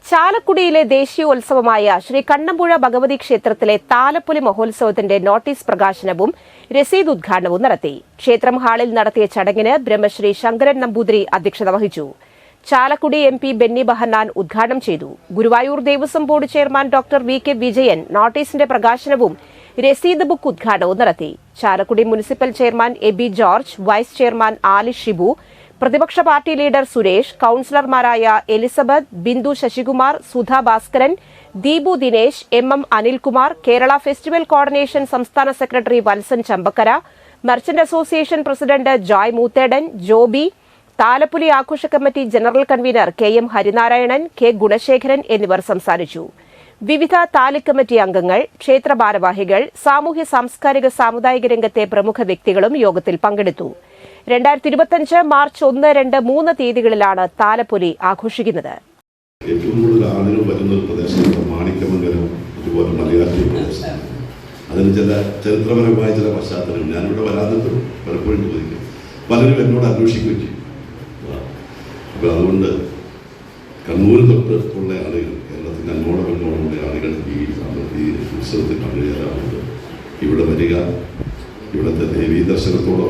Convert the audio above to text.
ചാലക്കുടിയിലെ ദേശീയോത്സവമായ ശ്രീ കണ്ണമ്പുഴ ഭഗവതി ക്ഷേത്രത്തിലെ താലപ്പൊലി മഹോത്സവത്തിന്റെ നോട്ടീസ് പ്രകാശനവും രസീത് ഉദ്ഘാടനവും നടത്തി. ക്ഷേത്രം ഹാളിൽ നടത്തിയ ചടങ്ങിന് ബ്രഹ്മശ്രീ ശങ്കരൻ നമ്പൂതിരി അധ്യക്ഷത വഹിച്ചു. ചാലക്കുടി MP ബെന്നി ബഹന്നാൻ ഉദ്ഘാടനം ചെയ്തു. Guruvayur Devaswom board chairman doctor VK Vijayan നോട്ടീസിന്റെ പ്രകാശനവും രസീത് ബുക്ക് ഉദ്ഘാടനവും നടത്തി. Chalakudy municipal chairman Aby George, vice chairman Ali Shibu, പ്രതിപക്ഷ പാർട്ടി ലീഡർ സുരേഷ്, കൌൺസിലർമാരായ Elizabeth, Bindu Sasikumar, Sudha Bhaskaran, Deepu Dinesh, MM Anilkumar, Kerala festival coordination സംസ്ഥാന secretary Valsan Chambakkara, merchant association president Joy Moothedan, Joby, Thalappoli ആഘോഷ committee general convener KM Harinarayanan, K Gunasekaran എന്നിവർ സംസാരിച്ചു. വിവിധ താലി കമ്മിറ്റി അംഗങ്ങൾ, ക്ഷേത്ര ഭാരവാഹികൾ, സാമൂഹ്യ സാംസ്കാരിക സാമുദായിക രംഗത്തെ പ്രമുഖ വ്യക്തികളും യോഗത്തിൽ പങ്കെടുത്തു. 2025 മാർച്ച് 1, 2, 3 തീയതികളിലാണ് താലപ്പൊലി ആഘോഷിക്കുന്നത്. ഏറ്റവും കൂടുതൽ ആളുകൾ വരുന്ന ഒരു പ്രദേശമാണ് മാണിക്യമംഗലം, അതുപോലെ മലയാറ്റൂർ പ്രദേശമാണ്. അതിന് ചില ചരിത്രപരമായ ചില പശ്ചാത്തലം ഞാനിവിടെ വരാതിട്ട് പലപ്പോഴും ചോദിക്കും, പലരും എന്നോട് അന്വേഷിക്കുകയും ചെയ്യും. അപ്പോൾ അതുകൊണ്ട് കണ്ണൂർ തൊട്ട് ഉള്ള ആളുകൾ, കേരളത്തിൽ അങ്ങോളമുള്ള ആളുകൾ ഈ ഉത്സവത്തിൽ പങ്കുചേരാറുണ്ട്. ഇവിടെ വരിക, ഇവിടുത്തെ ദേവീ ദർശനത്തോടൊപ്പം